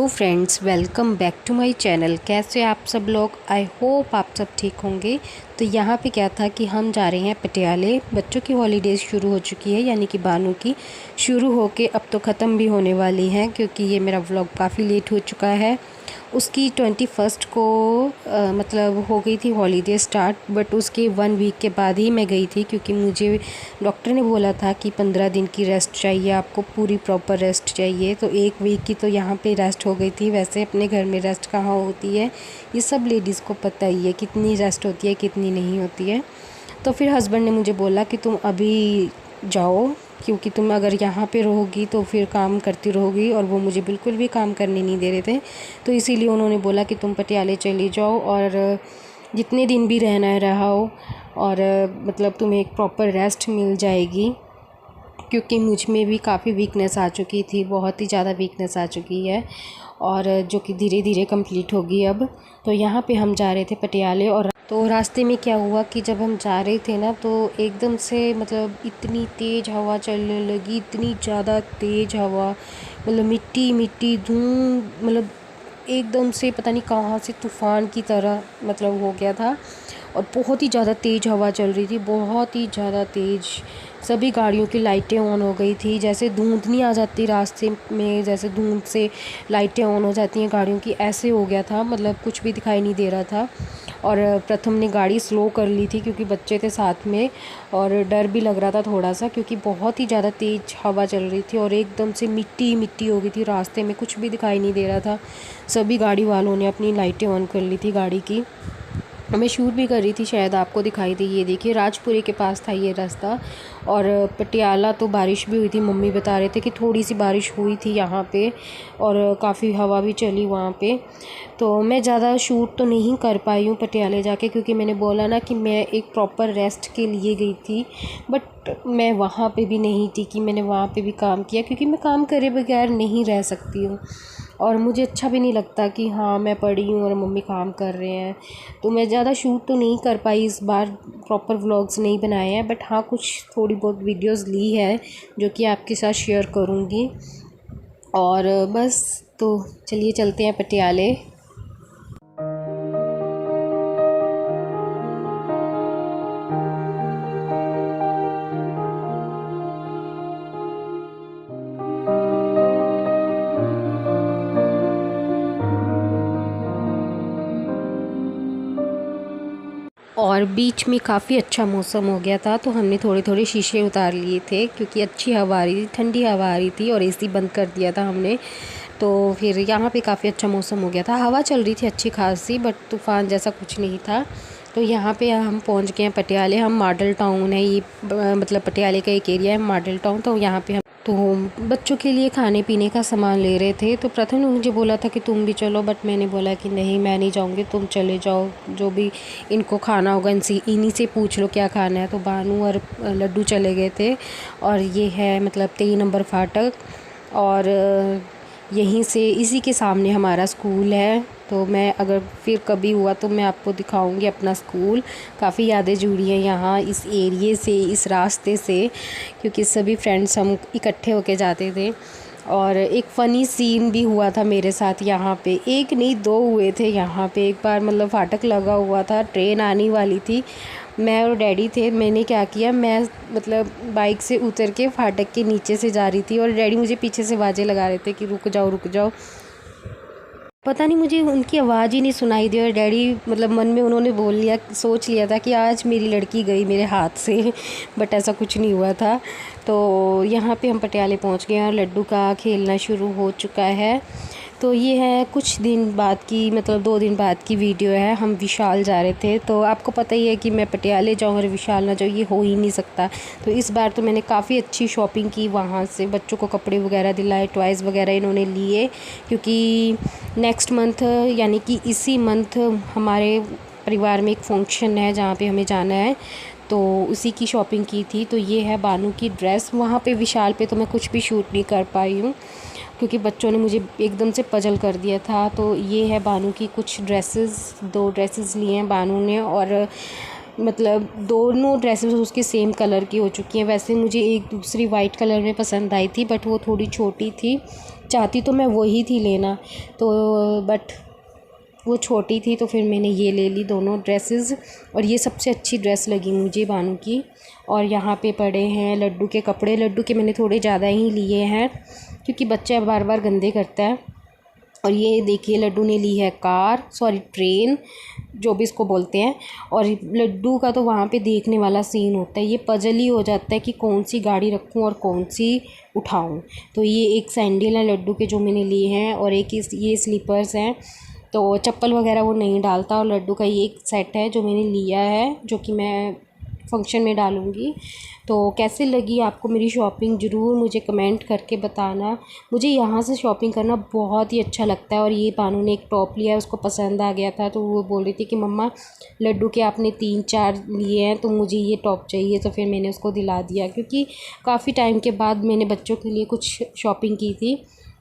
Hello friends, welcome back to my channel. कैसे आप सब लोग? आई होप आप सब ठीक होंगे। तो यहाँ पे क्या था कि हम जा रहे हैं पटियाले। बच्चों की हॉलीडेज़ शुरू हो चुकी है, यानी कि बानू की शुरू होके अब तो ख़त्म भी होने वाली हैं, क्योंकि ये मेरा व्लॉग काफ़ी लेट हो चुका है। उसकी 21 को मतलब हो गई थी हॉलीडे स्टार्ट, बट उसके 1 वीक के बाद ही मैं गई थी, क्योंकि मुझे डॉक्टर ने बोला था कि 15 दिन की रेस्ट चाहिए आपको, पूरी प्रॉपर रेस्ट चाहिए। तो 1 वीक की तो यहाँ पे रेस्ट हो गई थी। वैसे अपने घर में रेस्ट कहाँ होती है, ये सब लेडीज़ को पता ही है कितनी रेस्ट होती है कितनी नहीं होती है। तो फिर हस्बैंड ने मुझे बोला कि तुम अभी जाओ, क्योंकि तुम अगर यहाँ पे रहोगी तो फिर काम करती रहोगी, और वो मुझे बिल्कुल भी काम करने नहीं दे रहे थे। तो इसीलिए उन्होंने बोला कि तुम पटियाले चली जाओ और जितने दिन भी रहना है रहो, और मतलब तुम्हें एक प्रॉपर रेस्ट मिल जाएगी, क्योंकि मुझ में भी काफ़ी वीकनेस आ चुकी थी, बहुत ही ज़्यादा वीकनेस आ चुकी है, और जो कि धीरे धीरे कंप्लीट होगी अब। तो यहाँ पे हम जा रहे थे पटियाले, और तो रास्ते में क्या हुआ कि जब हम जा रहे थे ना, तो एकदम से मतलब इतनी तेज़ हवा चलने लगी, इतनी ज़्यादा तेज़ हवा, मतलब मिट्टी मिट्टी धूम, मतलब एकदम से पता नहीं कहाँ से तूफ़ान की तरह मतलब हो गया था। और बहुत ही ज़्यादा तेज़ हवा चल रही थी, बहुत ही ज़्यादा तेज़। सभी गाड़ियों की लाइटें ऑन हो गई थी, जैसे धुंध नहीं आ जाती रास्ते में, जैसे धुंध से लाइटें ऑन हो जाती हैं गाड़ियों की, ऐसे हो गया था। मतलब कुछ भी दिखाई नहीं दे रहा था। और प्रथम ने गाड़ी स्लो कर ली थी, क्योंकि बच्चे थे साथ में, और डर भी लग रहा था थोड़ा सा, क्योंकि बहुत ही ज़्यादा तेज़ हवा चल रही थी, और एकदम से मिट्टी मिट्टी हो गई थी रास्ते में, कुछ भी दिखाई नहीं दे रहा था। सभी गाड़ी वालों ने अपनी लाइटें ऑन कर ली थी गाड़ी की। मैं शूट भी कर रही थी, शायद आपको दिखाई दी। ये देखिए, राजपुरी के पास था ये रास्ता। और पटियाला तो बारिश भी हुई थी, मम्मी बता रहे थे कि थोड़ी सी बारिश हुई थी यहाँ पे, और काफ़ी हवा भी चली वहाँ पे। तो मैं ज़्यादा शूट तो नहीं कर पाई हूँ पटियाले जाके, क्योंकि मैंने बोला ना कि मैं एक प्रॉपर रेस्ट के लिए गई थी। बट मैं वहाँ पे भी नहीं थी कि मैंने वहाँ पे भी काम किया, क्योंकि मैं काम करे बगैर नहीं रह सकती हूँ, और मुझे अच्छा भी नहीं लगता कि हाँ मैं पड़ी हूँ और मम्मी काम कर रहे हैं। तो मैं ज़्यादा शूट तो नहीं कर पाई इस बार, प्रॉपर व्लॉग्स नहीं बनाए हैं, बट हाँ कुछ थोड़ी बहुत वीडियोस ली है जो कि आपके साथ शेयर करूँगी। और बस, तो चलिए चलते हैं पटियाले। और बीच में काफ़ी अच्छा मौसम हो गया था, तो हमने थोड़े थोड़े शीशे उतार लिए थे, क्योंकि अच्छी हवा आ रही थी, ठंडी हवा आ रही थी, और एसी बंद कर दिया था हमने। तो फिर यहाँ पे काफ़ी अच्छा मौसम हो गया था, हवा चल रही थी अच्छी खासी, बट तूफ़ान जैसा कुछ नहीं था। तो यहाँ पे हम पहुँच गए हैं पटियाले। हम मॉडल टाउन है ये, मतलब पटियाले का एक एरिया है मॉडल टाउन। तो यहाँ पे हम तो बच्चों के लिए खाने पीने का सामान ले रहे थे। तो प्रथम ने मुझे बोला था कि तुम भी चलो, बट मैंने बोला कि नहीं, मैं नहीं जाऊँगी, तुम चले जाओ, जो भी इनको खाना होगा इन्हीं से पूछ लो क्या खाना है। तो बानू और लड्डू चले गए थे। और ये है मतलब 23 नंबर फाटक, और यहीं से इसी के सामने हमारा स्कूल है। तो मैं अगर फिर कभी हुआ तो मैं आपको दिखाऊंगी अपना स्कूल। काफ़ी यादें जुड़ी हैं यहाँ इस एरिए से, इस रास्ते से, क्योंकि सभी फ्रेंड्स हम इकट्ठे होके जाते थे। और एक फ़नी सीन भी हुआ था मेरे साथ यहाँ पे, एक नहीं दो हुए थे यहाँ पे। एक बार मतलब फाटक लगा हुआ था, ट्रेन आने वाली थी, मैं और डैडी थे। मैंने क्या किया, मैं मतलब बाइक से उतर के फाटक के नीचे से जा रही थी, और डैडी मुझे पीछे से आवाज़ें लगा रहे थे कि रुक जाओ रुक जाओ। पता नहीं, मुझे उनकी आवाज़ ही नहीं सुनाई दी, और डैडी मतलब मन में उन्होंने बोल लिया, सोच लिया था कि आज मेरी लड़की गई मेरे हाथ से। बट ऐसा कुछ नहीं हुआ था। तो यहाँ पे हम पटियाले पहुँच गए हैं, और लड्डू का खेलना शुरू हो चुका है। तो ये है कुछ दिन बाद की, मतलब 2 दिन बाद की वीडियो है। हम विशाल जा रहे थे, तो आपको पता ही है कि मैं पटियाले जाऊँ और विशाल ना जाऊँ, ये हो ही नहीं सकता। तो इस बार तो मैंने काफ़ी अच्छी शॉपिंग की वहाँ से, बच्चों को कपड़े वगैरह दिलाए, टॉयज़ वगैरह इन्होंने लिए, क्योंकि नेक्स्ट मंथ यानी कि इसी मंथ हमारे परिवार में एक फंक्शन है जहाँ पे हमें जाना है, तो उसी की शॉपिंग की थी। तो ये है बानू की ड्रेस। वहाँ पे विशाल पे तो मैं कुछ भी शूट नहीं कर पाई हूँ, क्योंकि बच्चों ने मुझे एकदम से पजल कर दिया था। तो ये है बानू की कुछ ड्रेसेस, 2 ड्रेसेस लिए हैं बानू ने, और मतलब दोनों ड्रेसेस उसके सेम कलर की हो चुकी हैं। वैसे मुझे एक दूसरी वाइट कलर में पसंद आई थी, बट वो थोड़ी छोटी थी, चाहती तो मैं वही थी लेना, तो बट वो छोटी थी तो फिर मैंने ये ले ली दोनों ड्रेसेस। और ये सबसे अच्छी ड्रेस लगी मुझे बानू की। और यहाँ पे पड़े हैं लड्डू के कपड़े। लड्डू के मैंने थोड़े ज़्यादा ही लिए हैं क्योंकि बच्चा बार बार गंदे करता है। और ये देखिए लड्डू ने ली है ट्रेन, जो भी इसको बोलते हैं। और लड्डू का तो वहाँ पे देखने वाला सीन होता है, ये पजल ही हो जाता है कि कौन सी गाड़ी रखूँ और कौन सी उठाऊँ। तो ये एक सैंडल है लड्डू के जो मैंने लिए हैं, और एक ये स्लीपर्स हैं। तो चप्पल वगैरह वो नहीं डालता। और लड्डू का ये एक सेट है जो मैंने लिया है, जो कि मैं फंक्शन में डालूँगी। तो कैसे लगी आपको मेरी शॉपिंग ज़रूर मुझे कमेंट करके बताना। मुझे यहाँ से शॉपिंग करना बहुत ही अच्छा लगता है। और ये बानू ने एक टॉप लिया है, उसको पसंद आ गया था, तो वो बोल रही थी कि मम्मा लड्डू के आपने 3-4 लिए हैं तो मुझे ये टॉप चाहिए। तो फिर मैंने उसको दिला दिया, क्योंकि काफ़ी टाइम के बाद मैंने बच्चों के लिए कुछ शॉपिंग की थी।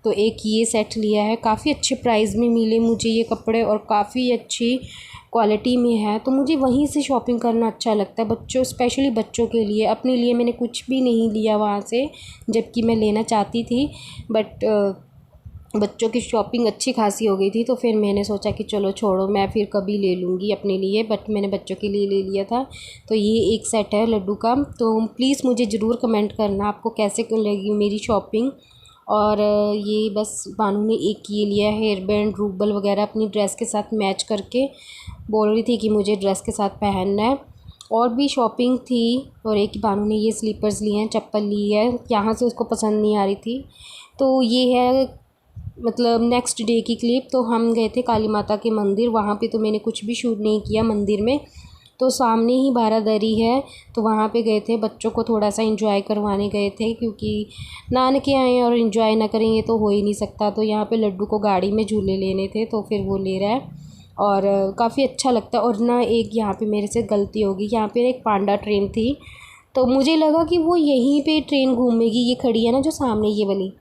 तो एक ये सेट लिया है, काफ़ी अच्छे प्राइस में मिले मुझे ये कपड़े और काफ़ी अच्छी क्वालिटी में है। तो मुझे वहीं से शॉपिंग करना अच्छा लगता है, बच्चों स्पेशली बच्चों के लिए। अपने लिए मैंने कुछ भी नहीं लिया वहाँ से, जबकि मैं लेना चाहती थी, बट बच्चों की शॉपिंग अच्छी खासी हो गई थी। तो फिर मैंने सोचा कि चलो छोड़ो, मैं फिर कभी ले लूँगी अपने लिए, बट मैंने बच्चों के लिए ले लिया था। तो ये एक सेट है लड्डू का। तो प्लीज़ मुझे ज़रूर कमेंट करना आपको कैसे लगी मेरी शॉपिंग। और ये बस बानू ने एक ये लिया है हेयर बैंड, रूबल वगैरह अपनी ड्रेस के साथ मैच करके बोल रही थी कि मुझे ड्रेस के साथ पहनना है। और भी शॉपिंग थी। और एक बानू ने ये स्लीपर्स लिए हैं, चप्पल ली है, यहाँ से उसको पसंद नहीं आ रही थी। तो ये है मतलब नेक्स्ट डे की क्लिप। तो हम गए थे काली माता के मंदिर, वहाँ पे तो मैंने कुछ भी शूट नहीं किया मंदिर में। तो सामने ही बारादरी है, तो वहाँ पे गए थे, बच्चों को थोड़ा सा एंजॉय करवाने गए थे, क्योंकि नानके आए और एंजॉय ना करेंगे तो हो ही नहीं सकता। तो यहाँ पे लड्डू को गाड़ी में झूले लेने थे, तो फिर वो ले रहा है और काफ़ी अच्छा लगता है। और ना एक यहाँ पे मेरे से गलती होगी, यहाँ पे एक पांडा ट्रेन थी, तो मुझे लगा कि वो यहीं पे ट्रेन घूमेगी, ये खड़ी है ना जो सामने ये वाली,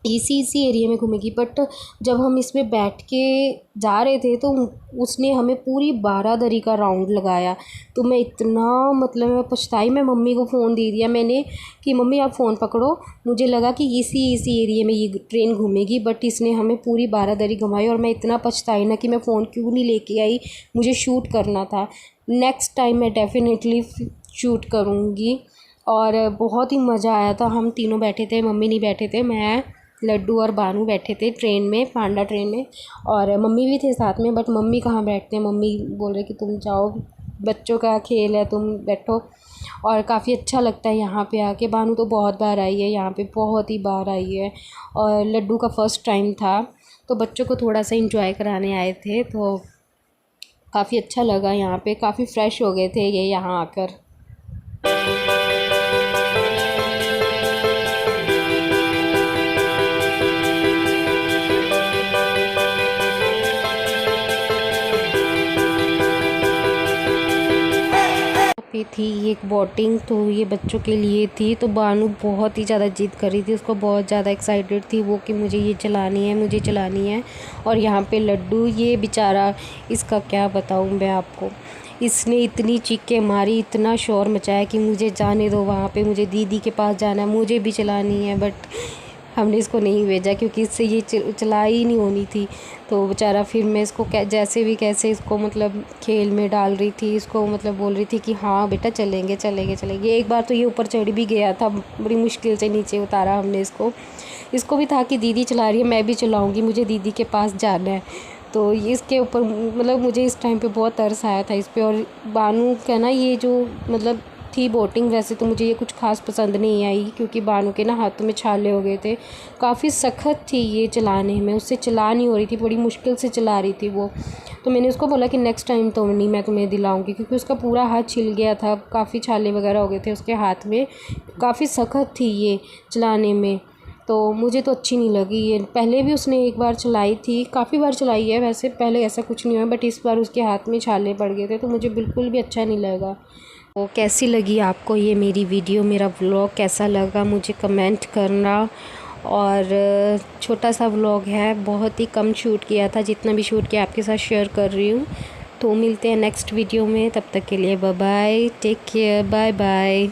इसी एरिया में घूमेगी। बट जब हम इसमें बैठ के जा रहे थे तो उसने हमें पूरी बारादरी का राउंड लगाया। तो मैं इतना मतलब मैं पछताई, मैं मम्मी को फ़ोन दे दिया मैंने कि मम्मी आप फ़ोन पकड़ो, मुझे लगा कि इसी एरिया में ये ट्रेन घूमेगी, बट इसने हमें पूरी बारादरी घुमाई। और मैं इतना पछताई ना कि मैं फ़ोन क्यों नहीं लेके आई, मुझे शूट करना था। नेक्स्ट टाइम मैं डेफ़िनेटली शूट करूँगी। और बहुत ही मज़ा आया था। हम तीनों बैठे थे, मम्मी नहीं बैठे थे, मैं लड्डू और बानू बैठे थे ट्रेन में, पांडा ट्रेन में। और मम्मी भी थे साथ में, बट मम्मी कहाँ बैठते हैं, मम्मी बोल रहे कि तुम जाओ, बच्चों का खेल है, तुम बैठो। और काफ़ी अच्छा लगता है यहाँ पे आके। बानू तो बहुत बार आई है यहाँ पे, बहुत ही बार आई है। और लड्डू का फ़र्स्ट टाइम था, तो बच्चों को थोड़ा सा इंजॉय कराने आए थे। तो काफ़ी अच्छा लगा यहाँ पे, काफ़ी फ्रेश हो गए थे ये यहाँ आकर। पे थी एक बोटिंग, तो ये बच्चों के लिए थी। तो बानू बहुत ही ज़्यादा जिद कर रही थी, उसको बहुत ज़्यादा एक्साइटेड थी वो कि मुझे ये चलानी है, मुझे चलानी है। और यहाँ पे लड्डू, ये बेचारा, इसका क्या बताऊँ मैं आपको, इसने इतनी चीखें मारी, इतना शोर मचाया कि मुझे जाने दो, वहाँ पे मुझे दीदी के पास जाना है, मुझे भी चलानी है। बट हमने इसको नहीं भेजा क्योंकि इससे ये चला ही नहीं होनी थी। तो बेचारा फिर मैं इसको जैसे भी कैसे इसको मतलब खेल में डाल रही थी, इसको मतलब बोल रही थी कि हाँ बेटा चलेंगे चलेंगे चलेंगे। एक बार तो ये ऊपर चढ़ भी गया था, बड़ी मुश्किल से नीचे उतारा हमने इसको भी था कि दीदी चला रही है, मैं भी चलाऊँगी, मुझे दीदी के पास जाना है। तो इसके ऊपर मतलब मुझे इस टाइम पे बहुत तरस आया था इस पे। और बानू का ना ये जो मतलब थी बोटिंग, वैसे तो मुझे ये कुछ खास पसंद नहीं आई, क्योंकि बानू के ना हाथों में छाले हो गए थे, काफ़ी सख्त थी ये चलाने में, उससे चला नहीं हो रही थी, बड़ी मुश्किल से चला रही थी वो। तो मैंने उसको बोला कि नेक्स्ट टाइम तो नहीं, मैं तुम्हें दिलाऊंगी, क्योंकि उसका पूरा हाथ छिल गया था, काफ़ी छाले वगैरह हो गए थे उसके हाथ में, काफ़ी सख्त थी ये चलाने में। तो मुझे तो अच्छी नहीं लगी ये। पहले भी उसने एक बार चलाई थी, काफ़ी बार चलाई है वैसे, पहले ऐसा कुछ नहीं हुआ, बट इस बार उसके हाथ में छाले पड़ गए थे, तो मुझे बिल्कुल भी अच्छा नहीं लगा। तो कैसी लगी आपको ये मेरी वीडियो, मेरा व्लॉग कैसा लगा मुझे कमेंट करना। और छोटा सा व्लॉग है, बहुत ही कम शूट किया था, जितना भी शूट किया आपके साथ शेयर कर रही हूँ। तो मिलते हैं नेक्स्ट वीडियो में, तब तक के लिए bye bye, take care, bye bye.